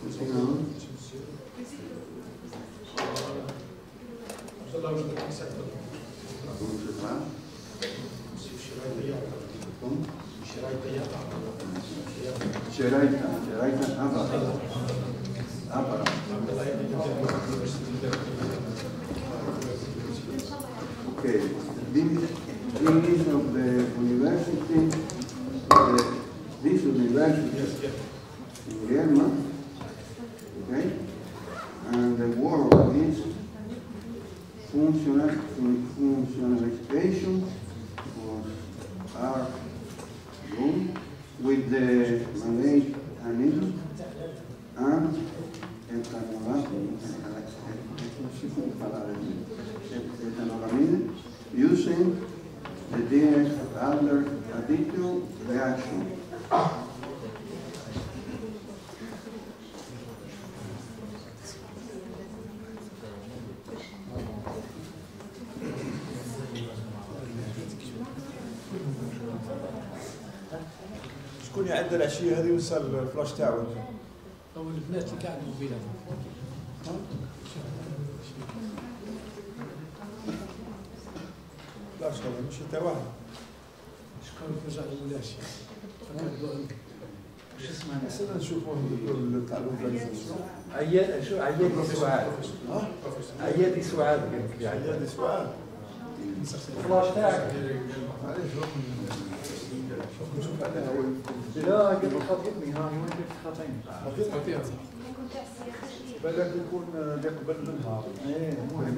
Okay, this is of the university, this university in German, okay, and the word is functionalization or art room with the Malay annex and ethanolamine using the Diels-Alder additive reaction. شكون يعدل العشيه هذه ويوصل الفلاش تاعو؟ هو البنات اللي قاعدين بينهم. لا شغل ماشي تا واحد. شكون يرجع للولاش؟ شو اسمها؟ خلينا نشوفوا تاع الفاليداسيون. عيادي سعاد. عيادي سعاد قالت لي. عيادي سعاد. الفلاش تاعك. نشوف عليها هو. لا قلت خاطبني ها وين كنت خاطبني؟ بالك يكون اللي قبل منها. ايه المهم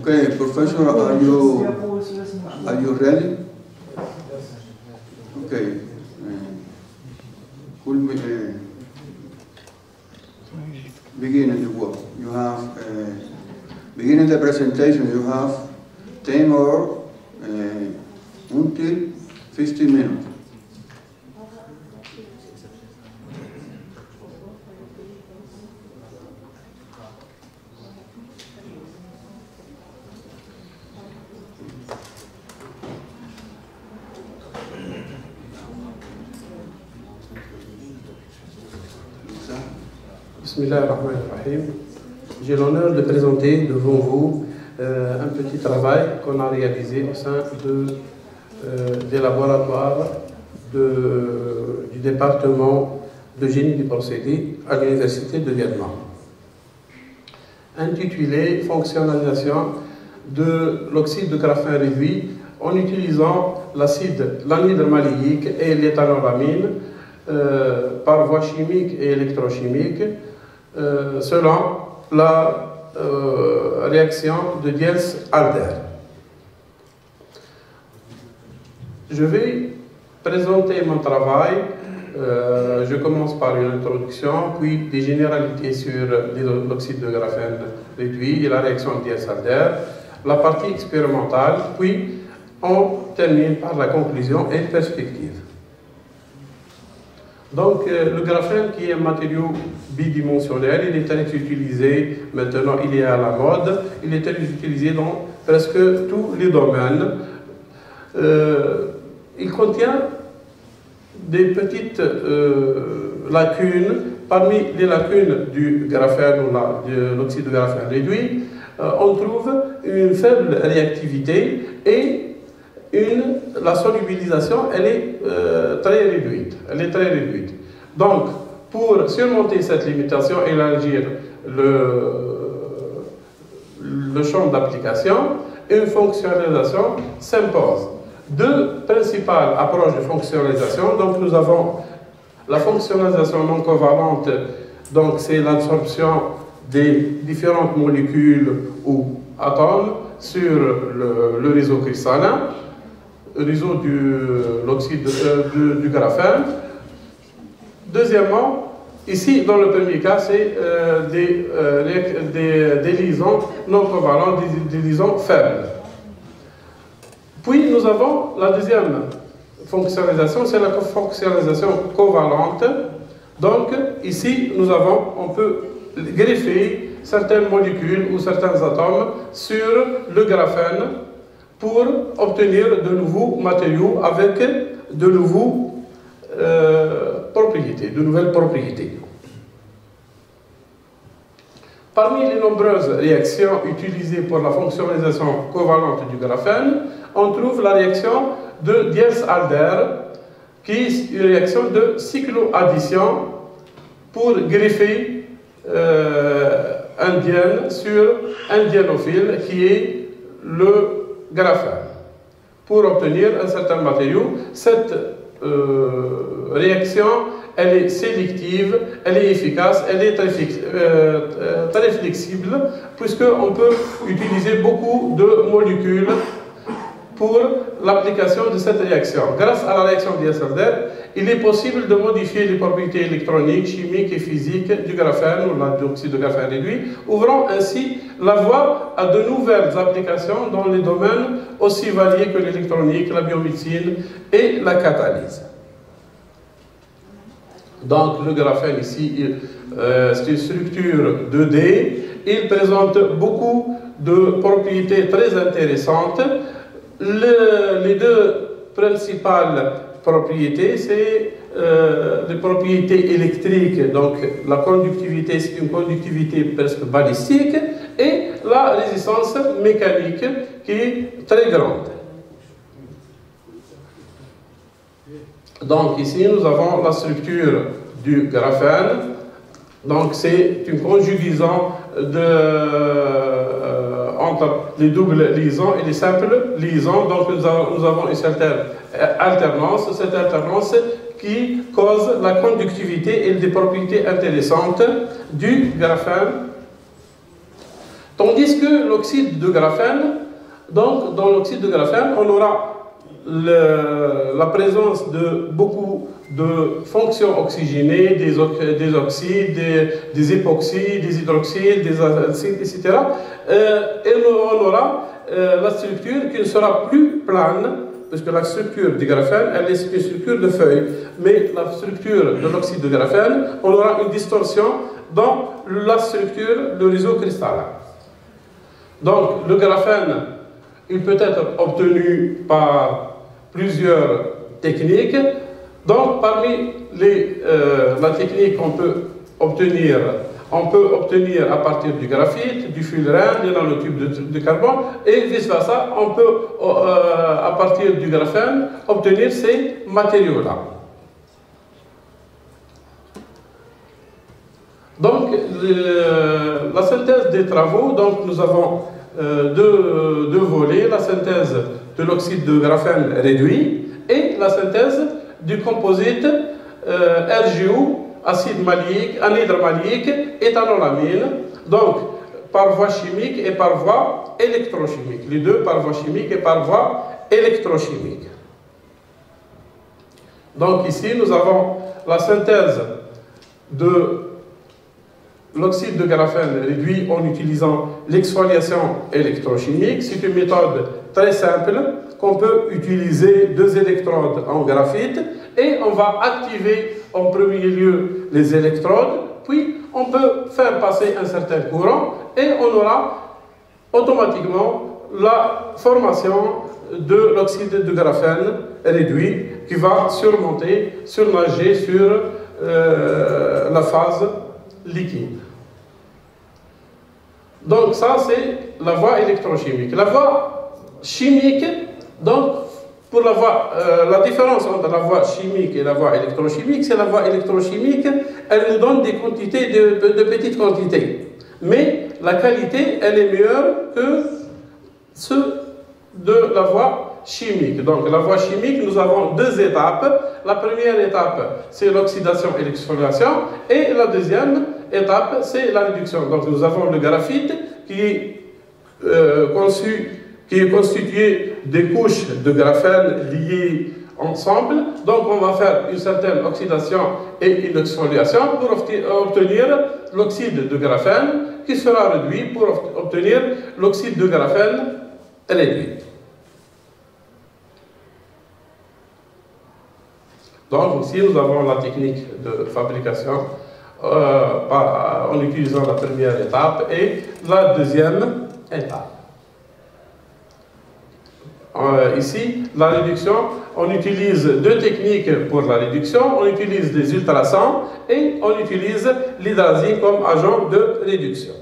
Okay, Professor, are you ready? Okay. Beginning the work. You have beginning the presentation. You have 10 or until 15 minutes. Bismillahirrahmanirrahim. J'ai l'honneur de présenter devant vous un petit travail qu'on a réalisé au sein des laboratoires du département de génie des procédés à l'Université de Vietnam, intitulé « Fonctionnalisation de l'oxyde de graphène réduit en utilisant l'anhydre maléique et l'éthanolamine par voie chimique et électrochimique selon la réaction de Diels-Alder. Je vais présenter mon travail. Je commence par une introduction, puis des généralités sur l'oxyde de graphène réduit et la réaction de Diels-Alder, la partie expérimentale, puis on termine par la conclusion et perspective. Donc, le graphène, qui est un matériau bidimensionnel, il est très utilisé, maintenant il est à la mode, il est très utilisé dans presque tous les domaines. Il contient des petites lacunes. Parmi les lacunes du graphène ou de l'oxyde de graphène réduit, on trouve une faible réactivité et la solubilisation, elle est très réduite. Donc, pour surmonter cette limitation et élargir le champ d'application, une fonctionnalisation s'impose. Deux principales approches de fonctionnalisation. Donc, nous avons la fonctionnalisation non covalente. Donc, c'est l'absorption des différentes molécules ou atomes sur le réseau cristallin, réseau du graphène. Deuxièmement, ici, dans le premier cas, c'est des liaisons non covalentes, des liaisons faibles. Puis, nous avons la deuxième fonctionnalisation, c'est la fonctionnalisation covalente. Donc, ici, on peut greffer certaines molécules ou certains atomes sur le graphène pour obtenir de nouveaux matériaux avec de nouveaux propriétés, de nouvelles propriétés. Parmi les nombreuses réactions utilisées pour la fonctionnalisation covalente du graphène, on trouve la réaction de Diels-Alder, qui est une réaction de cycloaddition pour greffer un diène sur un diénophile qui est le graphène. Pour obtenir un certain matériau, cette réaction, elle est sélective, elle est efficace, elle est très flexible, puisqu'on peut utiliser beaucoup de molécules pour l'application de cette réaction. Grâce à la réaction Diels-Alder, il est possible de modifier les propriétés électroniques, chimiques et physiques du graphène ou de l'oxyde de graphène réduit, ouvrant ainsi la voie à de nouvelles applications dans les domaines aussi variés que l'électronique, la biomédecine et la catalyse. Donc le graphène ici, c'est une structure 2D, il présente beaucoup de propriétés très intéressantes. Les deux principales propriétés, c'est les propriétés électriques, donc la conductivité, c'est une conductivité presque balistique, et la résistance mécanique qui est très grande. Donc ici, nous avons la structure du graphène. Donc c'est une conjugaison entre les doubles liaisons et les simples liaisons. Donc nous avons une certaine alternance, cette alternance qui cause la conductivité et des propriétés intéressantes du graphène. Tandis que l'oxyde de graphène, donc dans l'oxyde de graphène, on aura la présence de beaucoup de fonctions oxygénées, des oxydes, des époxydes, des hydroxydes, des acides, etc. Et on aura la structure qui ne sera plus plane, parce que la structure du graphène, elle est une structure de feuille, mais la structure de l'oxyde de graphène, on aura une distorsion dans la structure du réseau cristallin. Donc le graphène, il peut être obtenu par plusieurs techniques. Donc, parmi la technique qu'on peut obtenir à partir du graphite, du fullerène, des nanotubes de carbone, et vice-versa, on peut, à partir du graphène, obtenir ces matériaux-là. Donc, la synthèse des travaux, donc nous avons deux volets, la synthèse de l'oxyde de graphène réduit et la synthèse du composite RGO, acide maléique, anhydre maléique, éthanolamine, donc par voie chimique et par voie électrochimique. Les deux par voie chimique et par voie électrochimique. Donc ici, nous avons la synthèse de l'oxyde de graphène réduit en utilisant l'exfoliation électrochimique. C'est une méthode très simple qu'on peut utiliser 2 électrodes en graphite et on va activer en premier lieu les électrodes, puis on peut faire passer un certain courant et on aura automatiquement la formation de l'oxyde de graphène réduit qui va surnager sur la phase liquide. Donc ça c'est la voie électrochimique. La voie chimique, donc pour la différence entre la voie chimique et la voie électrochimique, c'est la voie électrochimique, elle nous donne des quantités de petites quantités. Mais la qualité, elle est meilleure que ceux de la voie chimique. Donc la voie chimique, nous avons 2 étapes. La première étape, c'est l'oxydation et l'exfoliation. Et la deuxième étape, c'est la réduction. Donc nous avons le graphite qui est constitué des couches de graphène liées ensemble. Donc on va faire une certaine oxydation et une exfoliation pour obtenir l'oxyde de graphène qui sera réduit pour obtenir l'oxyde de graphène réduit. Donc ici nous avons la technique de fabrication en utilisant la première étape et la deuxième étape. Ici, la réduction, on utilise deux techniques pour la réduction. On utilise les ultrasons et on utilise l'hydrazine comme agent de réduction.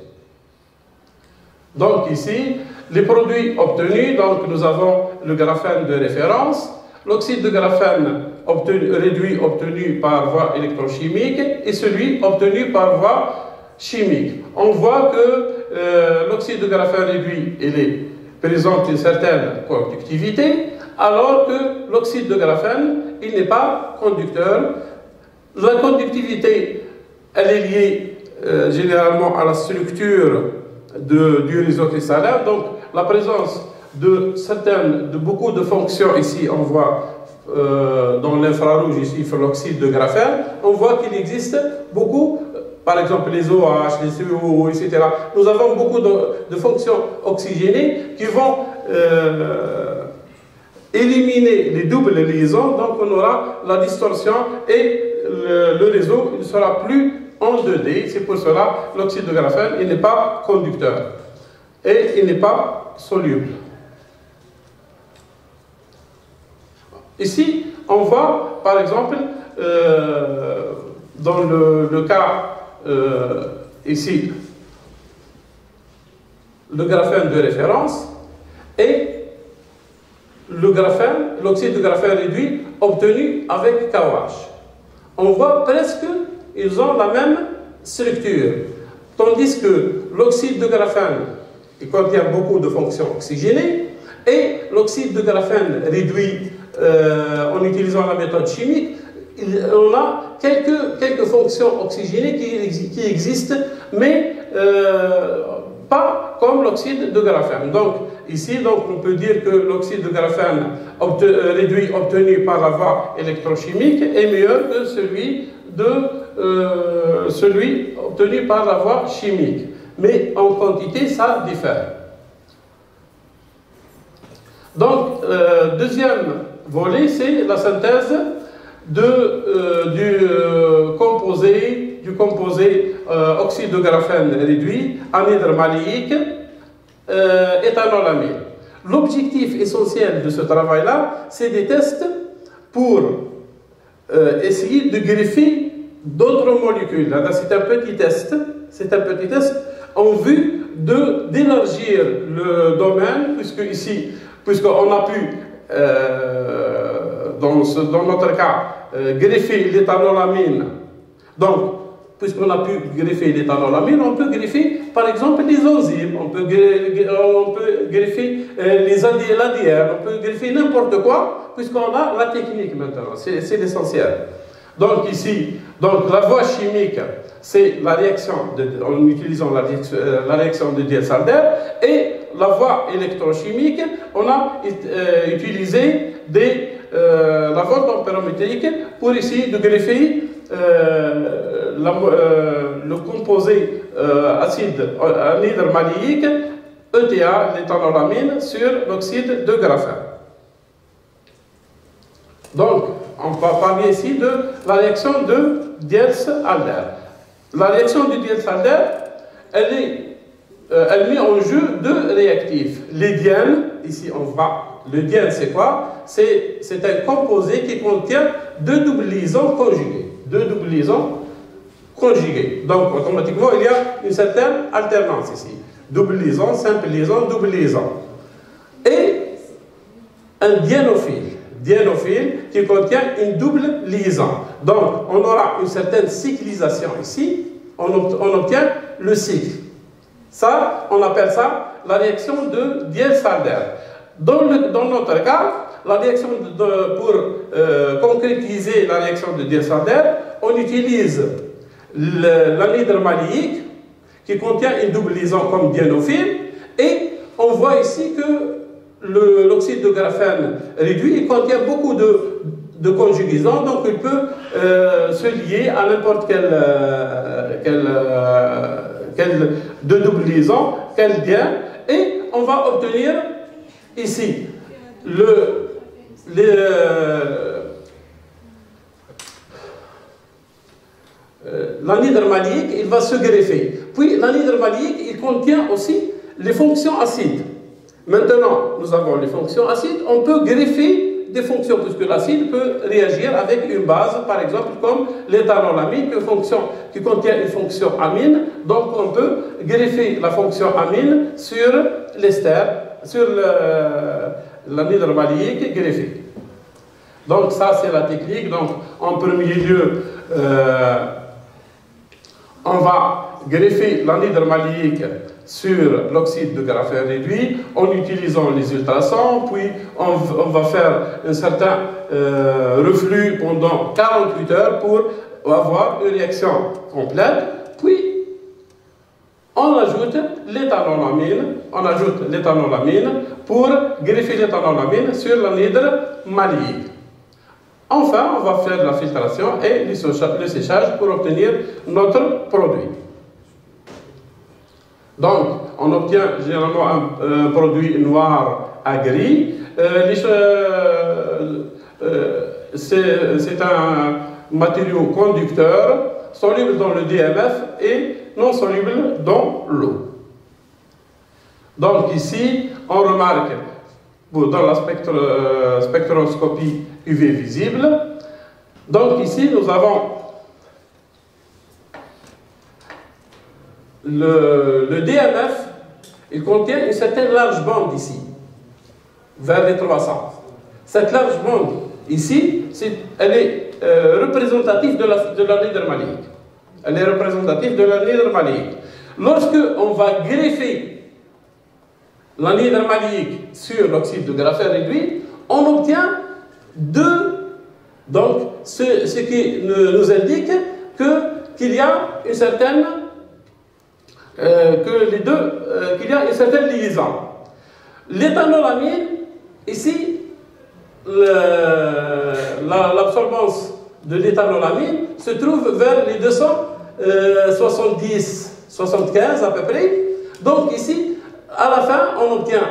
Donc ici, les produits obtenus, donc nous avons le graphène de référence, l'oxyde de graphène réduit obtenu par voie électrochimique et celui obtenu par voie chimique. On voit que l'oxyde de graphène réduit, présente une certaine conductivité, alors que l'oxyde de graphène, il n'est pas conducteur. La conductivité, elle est liée généralement à la structure du réseau cristallin, donc la présence de beaucoup de fonctions, ici on voit dans l'infrarouge, ici l'oxyde de graphène, on voit qu'il existe beaucoup, par exemple les OH, les CO, etc. Nous avons beaucoup de fonctions oxygénées qui vont éliminer les doubles liaisons, donc on aura la distorsion et le réseau ne sera plus en 2D. C'est pour cela l'oxyde de graphène, il n'est pas conducteur et il n'est pas soluble. Ici, on voit par exemple dans le cas ici, le graphène de référence et le graphène, l'oxyde de graphène réduit obtenu avec KOH. On voit presque, ils ont la même structure. Tandis que l'oxyde de graphène, il contient beaucoup de fonctions oxygénées et l'oxyde de graphène réduit en utilisant la méthode chimique, on a quelques fonctions oxygénées qui existent, mais pas comme l'oxyde de graphène. Donc, ici, on peut dire que l'oxyde de graphène réduit obtenu par la voie électrochimique est meilleur que celui obtenu par la voie chimique. Mais en quantité, ça diffère. Donc, deuxième volet, c'est la synthèse du composé oxyde de graphène réduit, anhydre maléique, éthanolamine. L'objectif essentiel de ce travail-là, c'est des tests pour essayer de greffer d'autres molécules. C'est un petit test en vue d'élargir le domaine, puisqu'on a pu, dans notre cas, greffer l'éthanolamine. Donc, puisqu'on a pu greffer l'éthanolamine, on peut greffer, par exemple, les enzymes, on peut greffer l'ADN, on peut greffer n'importe quoi, puisqu'on a la technique maintenant, c'est l'essentiel. Donc ici, la voie chimique, c'est la réaction, en utilisant la réaction de Diels-Alder, et la voie électrochimique, on a utilisé la voie tempérométrique pour essayer de greffer le composé anhydre maléique, ETA, l'éthanolamine, sur l'oxyde de graphène. Donc, on va parler ici de la réaction de Diels-Alder. La réaction de Diels-Alder, elle met en jeu deux réactifs. Les diènes, ici on voit, le diène c'est quoi? C'est un composé qui contient deux doubles liaisons conjuguées. Deux doubles liaisons conjuguées. Donc automatiquement il y a une certaine alternance ici. Double liaison, simple liaison, double liaison. Et un diénophile qui contient une double liaison. Donc on aura une certaine cyclisation ici, on obtient le cycle. Ça, on appelle ça la réaction de Diels-Alder. Dans notre cas, la réaction pour concrétiser la réaction de Diels-Alder, on utilise l'anhydre maléique qui contient une double liaison comme diénophile, et on voit ici que l'oxyde de graphène réduit, il contient beaucoup de conjugaisons, donc il peut se lier à n'importe quelle de double liaison, quel diène, et on va obtenir ici l'anhydre maléique, il va se greffer. Puis l'anhydre maléique, il contient aussi les fonctions acides. Maintenant, nous avons les fonctions acides, on peut greffer des fonctions, puisque l'acide peut réagir avec une base, par exemple, comme l'éthanolamine, qui contient une fonction amine. Donc, on peut greffer la fonction amine sur l'ester, sur l'anhydre maléique greffé. Donc, ça, c'est la technique. Donc, en premier lieu, on va greffer l'anhydre maléique sur l'oxyde de graphène réduit en utilisant les ultrasons, puis on va faire un certain reflux pendant 48 heures pour avoir une réaction complète, puis on ajoute l'éthanolamine pour greffer l'éthanolamine sur l'anhydre maléique. Enfin, on va faire la filtration et le séchage pour obtenir notre produit. Donc, on obtient généralement un produit noir à gris. C'est un matériau conducteur, soluble dans le DMF et non soluble dans l'eau. Donc ici, on remarque dans la spectroscopie UV visible. Donc ici, nous avons le DMF, il contient une certaine large bande ici, vers les 300. Cette large bande ici, elle est représentative de l'anhydre maléique. Elle est représentative de l'anhydre maléique. Lorsque on va greffer l'anhydre maléique sur l'oxyde de graphène réduit, on obtient deux. Donc, ce qui nous indique qu'il y a une certaine qu'il y a une certaine liaison. L'éthanolamine, ici, l'absorbance de l'éthanolamine se trouve vers les 270-75 à peu près. Donc ici, à la fin, on obtient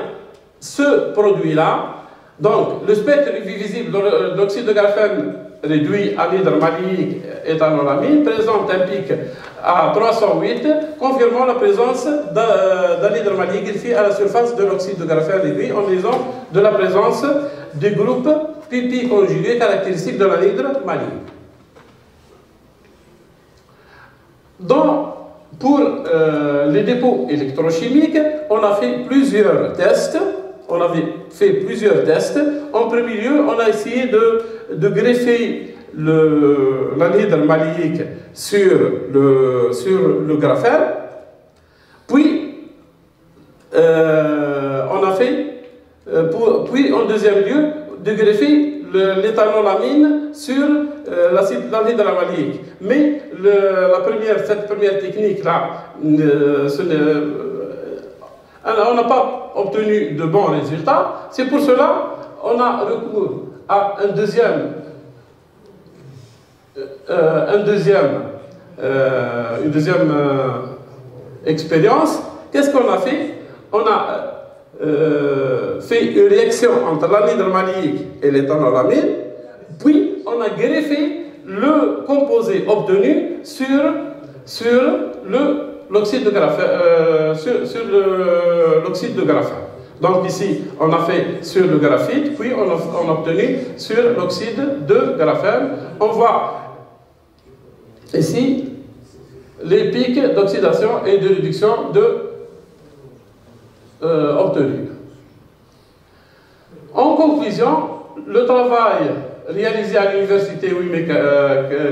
ce produit-là. Donc, le spectre visible de l'oxyde de graphène réduit anhydre maléique éthanolamine présente un pic à 308, confirmant la présence d'anhydre maléique greffé à la surface de l'oxyde de graphène réduit en raison de la présence du groupe pp conjugué caractéristique de l'anhydre maléique. Pour les dépôts électrochimiques, on a fait plusieurs tests. En premier lieu, on a essayé de greffer l'anhydre maléique sur le graphène. Puis, on a fait, puis en deuxième lieu, de greffer l'éthanolamine sur l'anhydre maléique. Mais cette première technique-là, on n'a pas obtenu de bons résultats. C'est pour cela qu'on a recours à une deuxième expérience. Qu'est-ce qu'on a fait? On a fait une réaction entre l'anhydre maléique et l'éthanolamine, puis on a greffé le composé obtenu sur l'oxyde de graphène. Donc ici, on a fait sur le graphite, puis on a obtenu sur l'oxyde de graphène. On voit ici les pics d'oxydation et de réduction obtenus. En conclusion, le travail réalisé à l'université WIME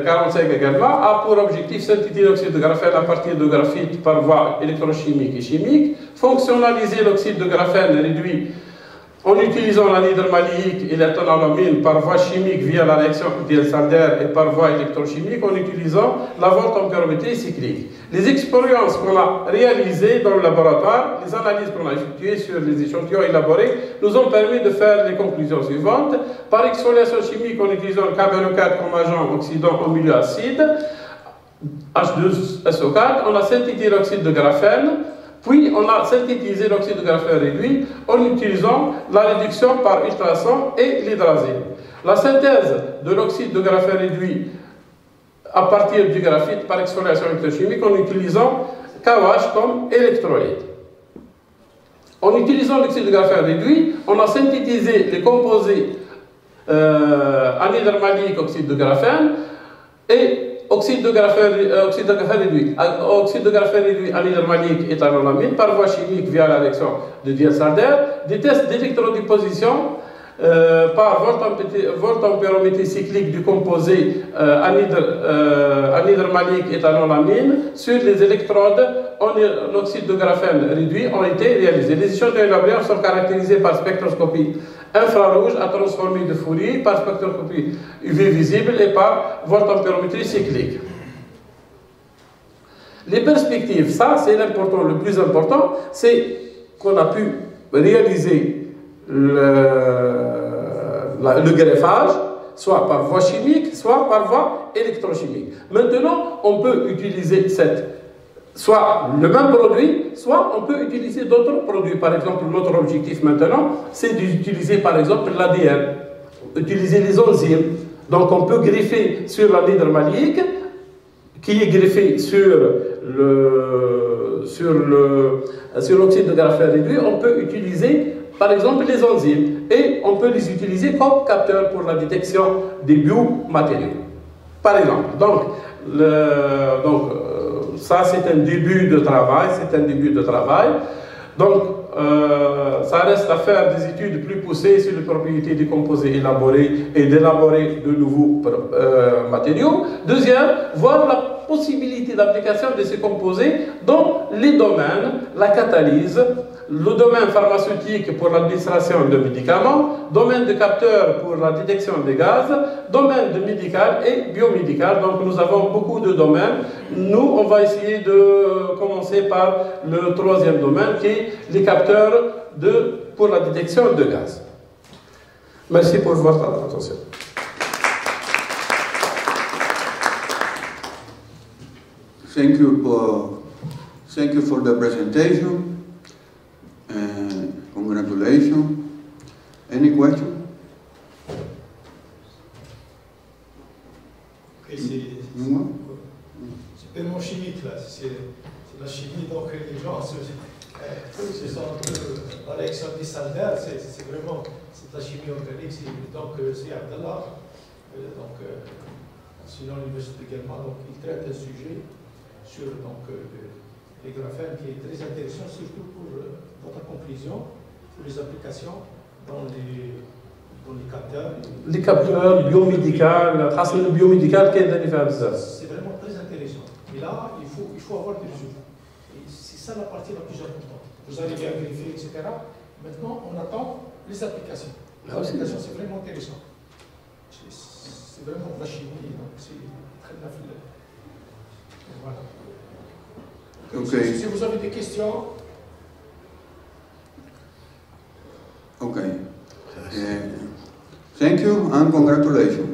45 également a pour objectif synthétiser l'oxyde de graphène à partir de graphite par voie électrochimique et chimique, fonctionnaliser l'oxyde de graphène réduit en utilisant l'anhydre maléique et l'éthanolamine par voie chimique via la réaction Diel-Sandler et par voie électrochimique en utilisant la voltampérométrie cyclique. Les expériences qu'on a réalisées dans le laboratoire, les analyses qu'on a effectuées sur les échantillons élaborés, nous ont permis de faire les conclusions suivantes. Par exfoliation chimique en utilisant le KBNO4 comme agent oxydant en milieu acide, H2SO4, on a synthétisé l'oxyde de graphène. Puis, on a synthétisé l'oxyde de graphène réduit en utilisant la réduction par ultrasons et l'hydrazine. La synthèse de l'oxyde de graphène réduit à partir du graphite par exfoliation électrochimique en utilisant KOH comme électrolyte. En utilisant l'oxyde de graphène réduit, on a synthétisé les composés anhydre malique, oxyde de graphène et oxyde de graphène réduit. Oxyde de graphène réduit, anhydre malique, éthanolamine par voie chimique via la réaction de Diels-Alder. Des tests d'électrodéposition par voltampérométrie cyclique du composé anhydre malique, éthanolamine sur les électrodes en oxyde de graphène réduit ont été réalisés. Les échantillons élaborés sont caractérisés par spectroscopie infrarouge à transformer de Fourier, par spectroscopie UV visible et par voltampérométrie cyclique. Les perspectives, ça c'est l'important, le plus important, c'est qu'on a pu réaliser le greffage, soit par voie chimique, soit par voie électrochimique. Maintenant, on peut utiliser soit le même produit, soit on peut utiliser d'autres produits. Par exemple, notre objectif maintenant, c'est d'utiliser par exemple l'ADN, utiliser les enzymes. Donc on peut greffer sur l'anhydre malique, qui est greffé sur l'oxyde de graphène réduit, on peut utiliser par exemple les enzymes et on peut les utiliser comme capteurs pour la détection des biomatériaux. Par exemple, ça c'est un début de travail, Donc, ça reste à faire des études plus poussées sur les propriétés des composés élaborés et d'élaborer de nouveaux matériaux. Deuxième, voir la possibilité d'application de ces composés dans les domaines, la catalyse, le domaine pharmaceutique pour l'administration de médicaments, domaine de capteurs pour la détection des gaz, domaine de médical et biomédical. Donc nous avons beaucoup de domaines. Nous, on va essayer de commencer par le troisième domaine qui est les capteurs pour la détection de gaz. Merci pour votre attention. Thank you for the presentation. Congratulations. Any question? Okay, c'est purement chimique là, c'est la chimie, donc les gens se sont un peu la réaction des Diels-Alder, c'est vraiment la chimie organique, donc c'est Abdallah, sinon l'université également, donc il traite un sujet sur les graphènes qui est très intéressant, surtout pour votre conclusion, pour les applications dans les capteurs. Les capteurs biomédicaux, le biomédical qui est c'est vraiment très intéressant. Et là, il faut avoir des résultats. Et c'est ça la partie la plus importante. Vous arrivez à vérifier, etc. Maintenant, on attend les applications. Les applications, c'est vraiment intéressant. C'est vraiment de la chimie, donc c'est très bien fait. Voilà. Okay. Si vous avez des questions. Okay. Thank you and congratulations.